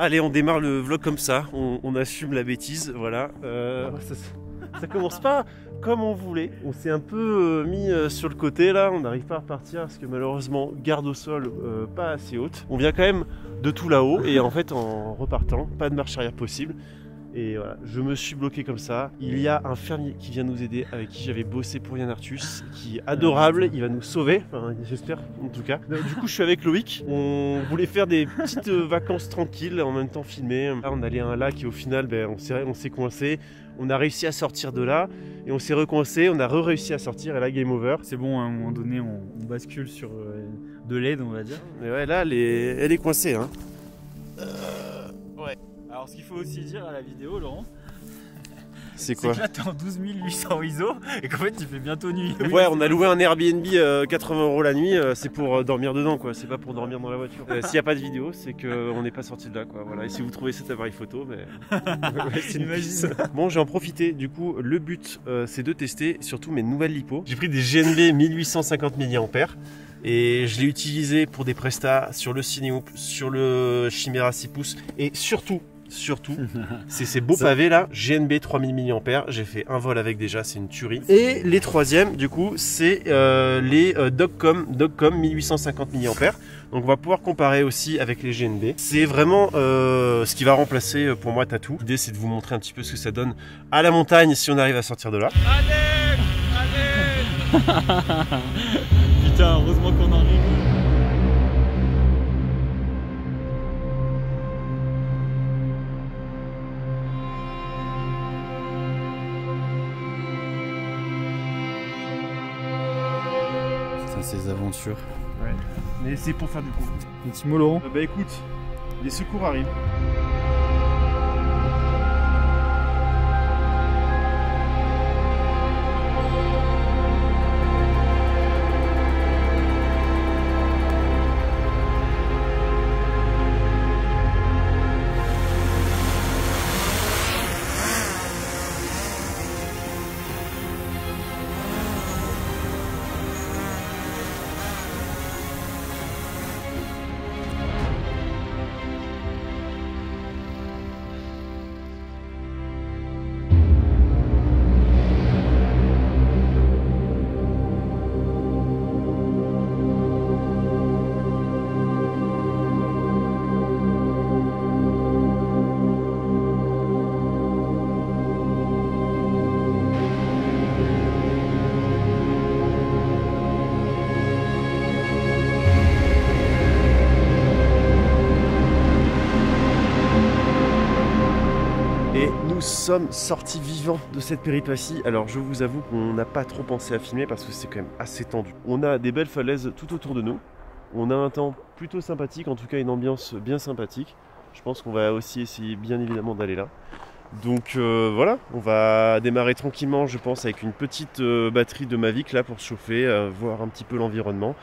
Allez, on démarre le vlog comme ça, on assume la bêtise, voilà. Ça commence pas comme on voulait. On s'est un peu mis sur le côté là, on n'arrive pas à repartir parce que malheureusement, garde au sol pas assez haute. On vient quand même de tout là-haut et en fait en repartant, pas de marche arrière possible. Et voilà, je me suis bloqué comme ça. Il y a un fermier qui vient nous aider, avec qui j'avais bossé pour Yann Arthus, qui est adorable, il va nous sauver, enfin, j'espère en tout cas. Du coup je suis avec Loïc, on voulait faire des petites vacances tranquilles, en même temps filmer. Là, on allait à un lac et au final on s'est coincé. On a réussi à sortir de là et on s'est recoincé, on a réussi à sortir et là game over. C'est bon, à un moment donné on bascule sur de l'aide, on va dire. Mais ouais, là elle est coincée hein. Ouais. Alors ce qu'il faut aussi dire à la vidéo, Laurent, c'est quoi? Que là t'es en 12 800 ISO et qu'en fait tu fais bientôt nuit. Ouais, on a loué un Airbnb 80 € la nuit, c'est pour dormir dedans quoi, c'est pas pour dormir dans la voiture. S'il n'y a pas de vidéo, c'est qu'on n'est pas sorti de là quoi. Voilà. Et si vous trouvez cet appareil photo, ouais, c'est une piste. Bon, j'ai en profité, du coup le but c'est de tester surtout mes nouvelles lipos. J'ai pris des GNB 1850 mAh. Et je l'ai utilisé pour des prestats sur le Cinehoop, sur le Chimera 6 pouces et surtout, c'est ces beaux pavés là, GNB 3000 mAh, j'ai fait un vol avec déjà, c'est une tuerie. Et les troisièmes du coup, c'est les Dogcom 1850 mAh. Donc on va pouvoir comparer aussi avec les GNB. C'est vraiment ce qui va remplacer pour moi Tattoo. L'idée c'est de vous montrer un petit peu ce que ça donne à la montagne si on arrive à sortir de là. Allez putain, heureusement qu'on en rigole. Putain, ces aventures. Ouais, mais c'est pour faire du coup. Un petit mot, Laurent. Bah écoute, les secours arrivent. Nous sommes sortis vivants de cette péripétie. Alors je vous avoue qu'on n'a pas trop pensé à filmer parce que c'est quand même assez tendu. On a des belles falaises tout autour de nous. On a un temps plutôt sympathique, en tout cas une ambiance bien sympathique. Je pense qu'on va aussi essayer bien évidemment d'aller là. Donc voilà, on va démarrer tranquillement je pense avec une petite batterie de Mavic là pour se chauffer, voir un petit peu l'environnement.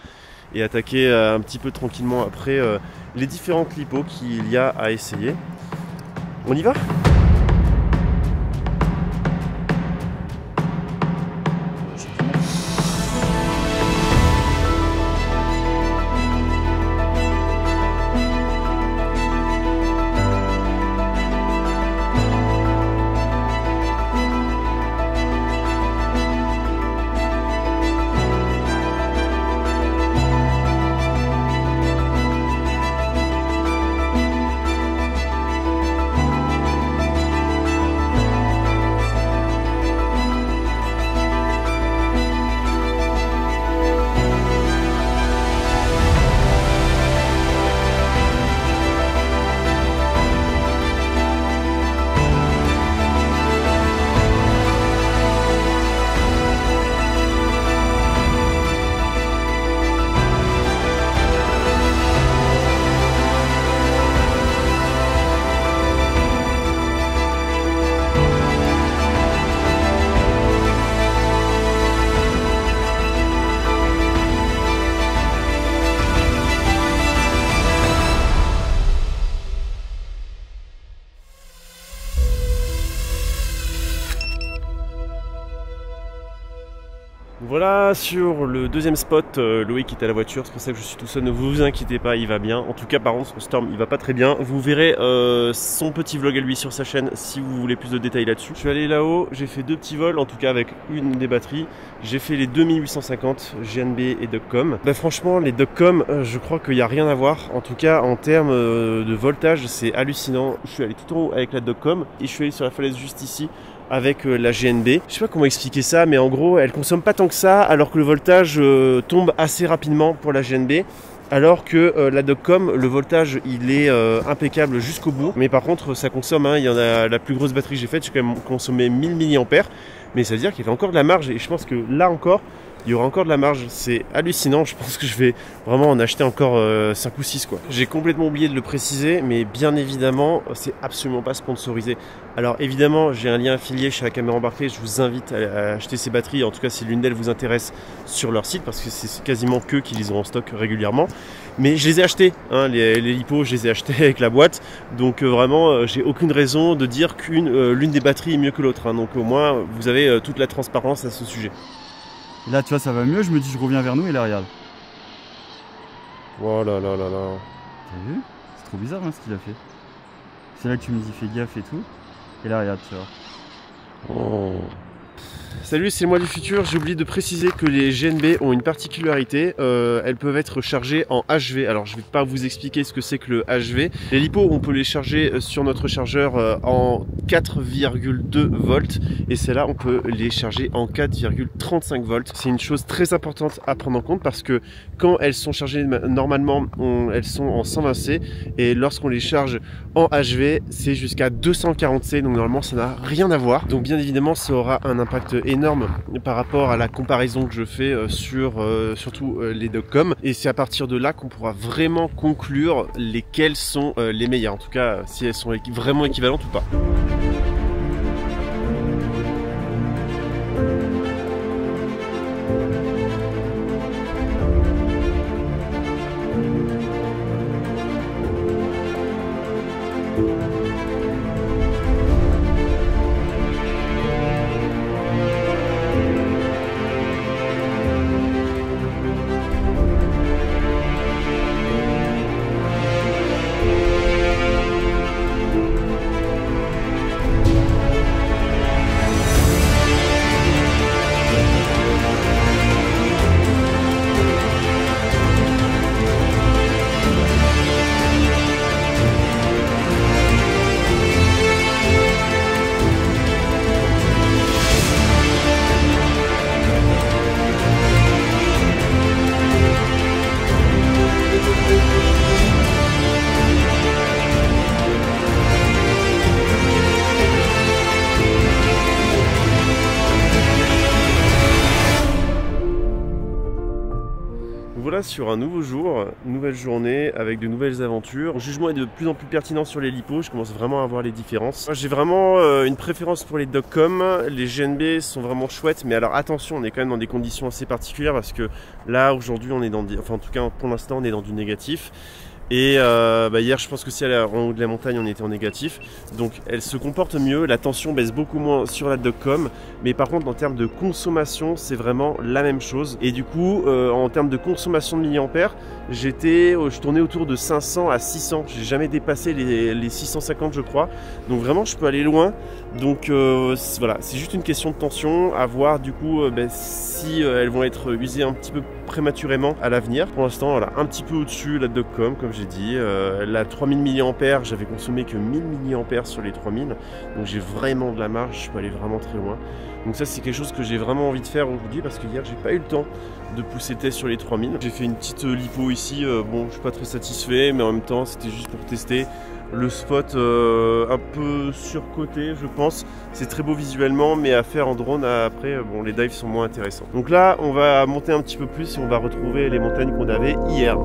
Et attaquer un petit peu tranquillement après les différentes lipos qu'il y a à essayer. On y va ? Voilà, sur le deuxième spot, Loïc est à la voiture, c'est pour ça que je suis tout seul, ne vous inquiétez pas, il va bien. En tout cas, par contre, Storm, il va pas très bien. Vous verrez son petit vlog à lui sur sa chaîne si vous voulez plus de détails là-dessus. Je suis allé là-haut, j'ai fait 2 petits vols, en tout cas avec une des batteries. J'ai fait les 2850 GNB et Dogcom. Bah, franchement, les Dogcom, je crois qu'il n'y a rien à voir. En tout cas, en termes de voltage, c'est hallucinant. Je suis allé tout en haut avec la Dogcom et je suis allé sur la falaise juste ici avec la GNB. Je sais pas comment expliquer ça, mais en gros, elle consomme pas tant que ça, alors que le voltage tombe assez rapidement pour la GNB. Alors que la Dogcom, le voltage il est impeccable jusqu'au bout. Mais par contre, ça consomme, il y en a la plus grosse batterie que j'ai faite, j'ai quand même consommé 1000 mAh. Mais ça veut dire qu'il y avait encore de la marge et je pense que là encore, il y aura encore de la marge, c'est hallucinant, je pense que je vais vraiment en acheter encore 5 ou 6 quoi. J'ai complètement oublié de le préciser, mais bien évidemment, c'est absolument pas sponsorisé. Alors évidemment, j'ai un lien affilié chez la caméra embarquée, je vous invite à acheter ces batteries, en tout cas si l'une d'elles vous intéresse sur leur site, parce que c'est quasiment qu'eux qui les ont en stock régulièrement. Mais je les ai achetés, les LiPo, je les ai achetés avec la boîte, donc vraiment, j'ai aucune raison de dire l'une des batteries est mieux que l'autre, donc au moins, vous avez toute la transparence à ce sujet. Et là, tu vois, ça va mieux. Je me dis, je reviens vers nous et là, regarde. Oh là là là là. T'as vu? C'est trop bizarre ce qu'il a fait. C'est là que tu me dis, fais gaffe et tout. Et là, regarde, tu vois. Oh. Salut, c'est moi du futur. J'ai oublié de préciser que les GNB ont une particularité. Elles peuvent être chargées en HV. Alors, je ne vais pas vous expliquer ce que c'est que le HV. Les LiPo, on peut les charger sur notre chargeur en 4,2 volts. Et celles-là, on peut les charger en 4,35 volts. C'est une chose très importante à prendre en compte parce que quand elles sont chargées normalement, elles sont en 120C. Et lorsqu'on les charge en HV, c'est jusqu'à 240C. Donc, normalement, ça n'a rien à voir. Donc, bien évidemment, ça aura un impact énorme par rapport à la comparaison que je fais sur surtout les Dogcom, et c'est à partir de là qu'on pourra vraiment conclure lesquelles sont les meilleures, en tout cas si elles sont vraiment équivalentes ou pas. Voilà, sur un nouveau jour, nouvelle journée avec de nouvelles aventures. Mon jugement est de plus en plus pertinent sur les LiPo, je commence vraiment à voir les différences. J'ai vraiment une préférence pour les Dogcom, les GNB sont vraiment chouettes, mais alors attention, on est quand même dans des conditions assez particulières parce que là aujourd'hui on est dans enfin en tout cas pour l'instant on est dans du négatif. Et hier je pense que si en haut de la montagne on était en négatif, donc elle se comporte mieux, la tension baisse beaucoup moins sur la Dogcom, mais par contre en termes de consommation c'est vraiment la même chose. Et du coup en termes de consommation de milliampères, je tournais autour de 500 à 600, j'ai jamais dépassé les 650 je crois, donc vraiment je peux aller loin. Donc voilà, c'est juste une question de tension, à voir du coup si elles vont être usées un petit peu prématurément à l'avenir. Pour l'instant, voilà, un petit peu au-dessus la Dogcom, comme j'ai dit. La 3000 mAh, j'avais consommé que 1000 mAh sur les 3000. Donc j'ai vraiment de la marge, je peux aller vraiment très loin. Donc ça, c'est quelque chose que j'ai vraiment envie de faire aujourd'hui parce que hier, j'ai pas eu le temps de pousser test sur les 3000. J'ai fait une petite lipo ici. Bon, je suis pas très satisfait, mais en même temps, c'était juste pour tester. Le spot un peu surcoté je pense, c'est très beau visuellement mais à faire en drone après bon les dives sont moins intéressants. Donc là on va monter un petit peu plus et on va retrouver les montagnes qu'on avait hier.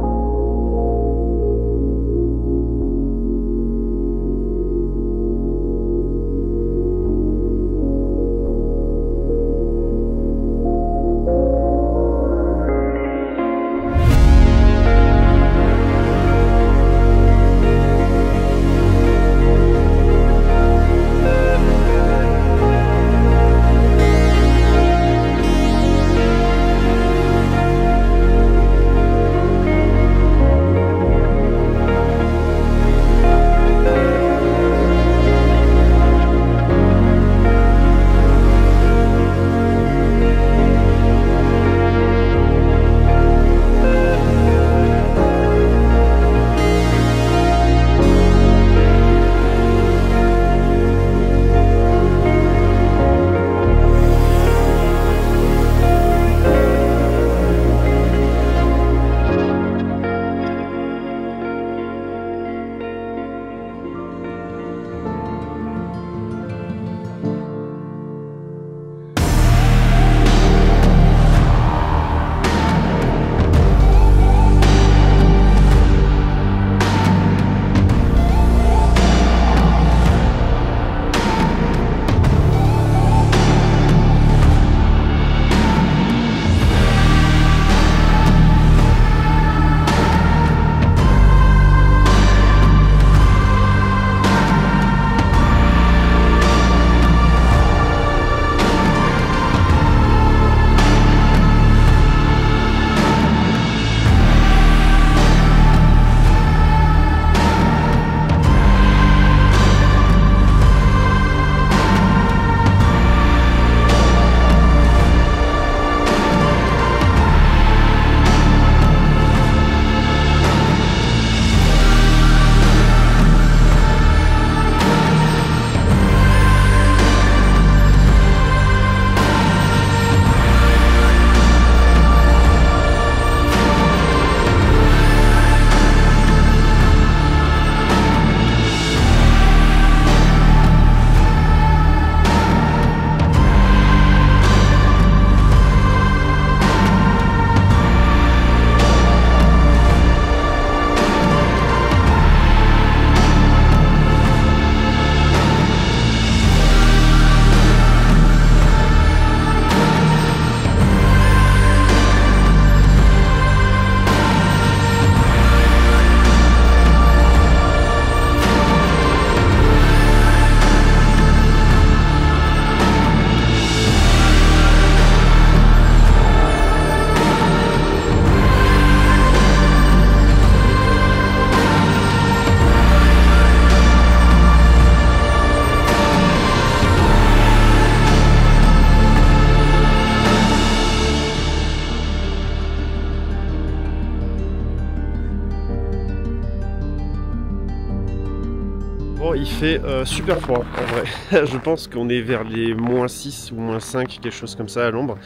Bon, il fait super froid en vrai. Je pense qu'on est vers les -6 ou -5, quelque chose comme ça à l'ombre.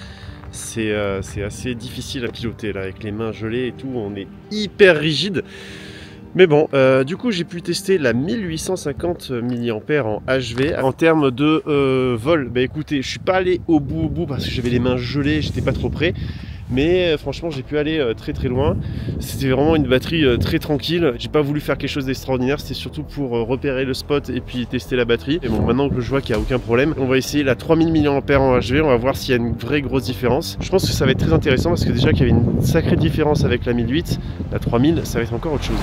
C'est assez difficile à piloter là, avec les mains gelées et tout, on est hyper rigide. Mais bon, du coup j'ai pu tester la 1850 mAh en HV. En termes de vol, bah écoutez, je suis pas allé au bout parce que j'avais les mains gelées, j'étais pas trop près. Mais franchement j'ai pu aller très loin. C'était vraiment une batterie très tranquille. J'ai pas voulu faire quelque chose d'extraordinaire, c'était surtout pour repérer le spot et puis tester la batterie. Et bon, maintenant que je vois qu'il n'y a aucun problème, on va essayer la 3000 mAh en HV. On va voir s'il y a une vraie grosse différence. Je pense que ça va être très intéressant parce que déjà qu'il y avait une sacrée différence avec la 1008, la 3000 ça va être encore autre chose.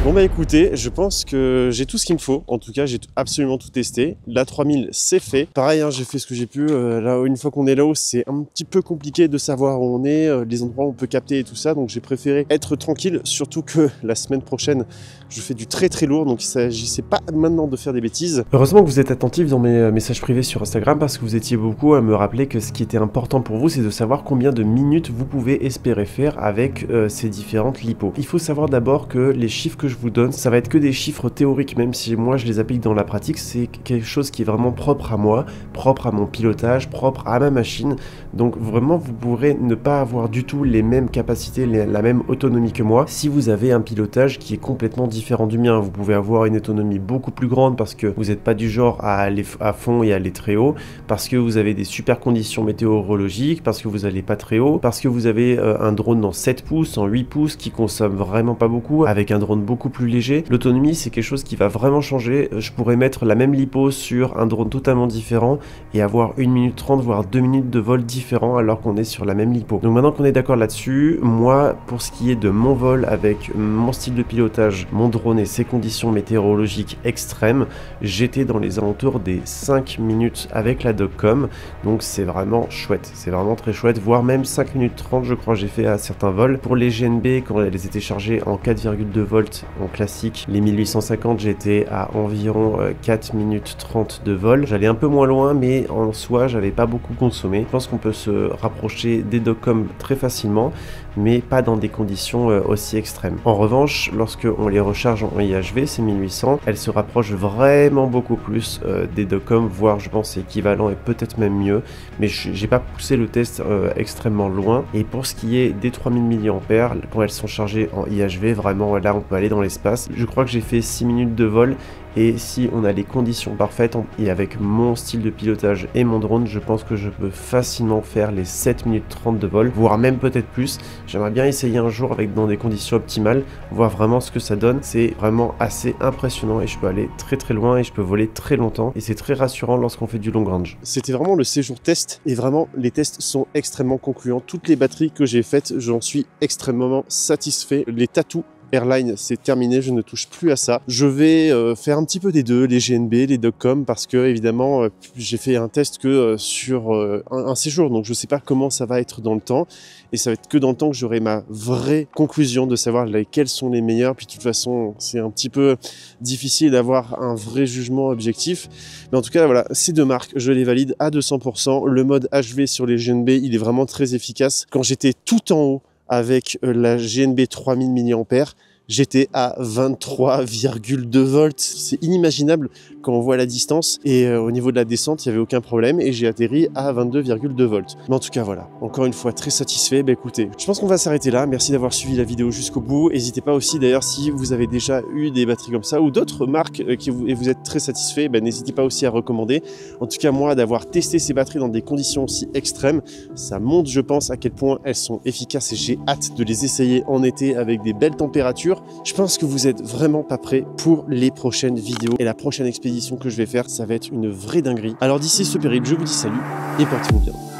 Bon bah écoutez, je pense que j'ai tout ce qu'il me faut. En tout cas, j'ai absolument tout testé. La 3000, c'est fait. Pareil, hein, j'ai fait ce que j'ai pu. Là, une fois qu'on est là-haut, c'est un petit peu compliqué de savoir où on est, les endroits où on peut capter et tout ça. Donc j'ai préféré être tranquille, surtout que la semaine prochaine, je fais du très lourd. Donc il ne s'agissait pas maintenant de faire des bêtises. Heureusement que vous êtes attentifs dans mes messages privés sur Instagram parce que vous étiez beaucoup à me rappeler que ce qui était important pour vous, c'est de savoir combien de minutes vous pouvez espérer faire avec ces différentes lipos. Il faut savoir d'abord que les chiffres que je vous donne, ça va être que des chiffres théoriques, même si moi je les applique dans la pratique. C'est quelque chose qui est vraiment propre à moi, propre à mon pilotage, propre à ma machine. Donc vraiment vous pourrez ne pas avoir du tout les mêmes capacités, la même autonomie que moi si vous avez un pilotage qui est complètement différent du mien. Vous pouvez avoir une autonomie beaucoup plus grande parce que vous n'êtes pas du genre à aller à fond et à aller très haut, parce que vous avez des super conditions météorologiques, parce que vous n'allez pas très haut, parce que vous avez un drone en 7 pouces, en 8 pouces qui consomme vraiment pas beaucoup, avec un drone beaucoup plus léger. L'autonomie, c'est quelque chose qui va vraiment changer. Je pourrais mettre la même lipo sur un drone totalement différent et avoir 1 minute 30 voire 2 minutes de vol différent alors qu'on est sur la même lipo. Donc maintenant qu'on est d'accord là-dessus, moi pour ce qui est de mon vol avec mon style de pilotage, mon drone et ses conditions météorologiques extrêmes, j'étais dans les alentours des 5 minutes avec la Dogcom. Donc c'est vraiment chouette, c'est vraiment très chouette, voire même 5 minutes 30 je crois j'ai fait à certains vols. Pour les GNB, quand elles étaient chargées en 4,2 volts en classique, les 1850 j'étais à environ 4 minutes 30 de vol. J'allais un peu moins loin mais en soi j'avais pas beaucoup consommé. Je pense qu'on peut se rapprocher des Dogcom très facilement, mais pas dans des conditions aussi extrêmes. En revanche, lorsque on les recharge en IHV, ces 1800, elles se rapprochent vraiment beaucoup plus des Dogcom, voire je pense équivalent et peut-être même mieux, mais j'ai pas poussé le test extrêmement loin. Et pour ce qui est des 3000 mAh, quand elles sont chargées en IHV, vraiment là on peut aller dans l'espace. Je crois que j'ai fait 6 minutes de vol Et si on a les conditions parfaites et avec mon style de pilotage et mon drone, je pense que je peux facilement faire les 7 minutes 30 de vol, voire même peut-être plus. J'aimerais bien essayer un jour dans des conditions optimales, voir vraiment ce que ça donne. C'est vraiment assez impressionnant et je peux aller très très loin et je peux voler très longtemps et c'est très rassurant lorsqu'on fait du long range. C'était vraiment le séjour test et vraiment les tests sont extrêmement concluants. Toutes les batteries que j'ai faites, j'en suis extrêmement satisfait. Les Tattu Airline, c'est terminé, je ne touche plus à ça. Je vais faire un petit peu des deux, les GNB, les Dogcom, parce que évidemment, j'ai fait un test que sur un séjour, donc je ne sais pas comment ça va être dans le temps, et ça va être que dans le temps que j'aurai ma vraie conclusion de savoir lesquels sont les meilleurs. Puis de toute façon, c'est un petit peu difficile d'avoir un vrai jugement objectif, mais en tout cas, voilà, ces deux marques, je les valide à 200%. Le mode HV sur les GNB, il est vraiment très efficace. Quand j'étais tout en haut, avec la GNB 3000 mAh, j'étais à 23,2 volts. C'est inimaginable quand on voit la distance. Et au niveau de la descente, il n'y avait aucun problème. Et j'ai atterri à 22,2 volts. Mais en tout cas, voilà. Encore une fois, très satisfait. Bah écoutez, je pense qu'on va s'arrêter là. Merci d'avoir suivi la vidéo jusqu'au bout. N'hésitez pas aussi, d'ailleurs, si vous avez déjà eu des batteries comme ça ou d'autres marques et vous êtes très satisfait, bah, n'hésitez pas aussi à recommander. En tout cas, moi, d'avoir testé ces batteries dans des conditions aussi extrêmes, ça montre, je pense, à quel point elles sont efficaces et j'ai hâte de les essayer en été avec des belles températures. Je pense que vous êtes vraiment pas prêts pour les prochaines vidéos et la prochaine expédition que je vais faire, ça va être une vraie dinguerie. Alors d'ici ce périple, je vous dis salut et portez-vous bien.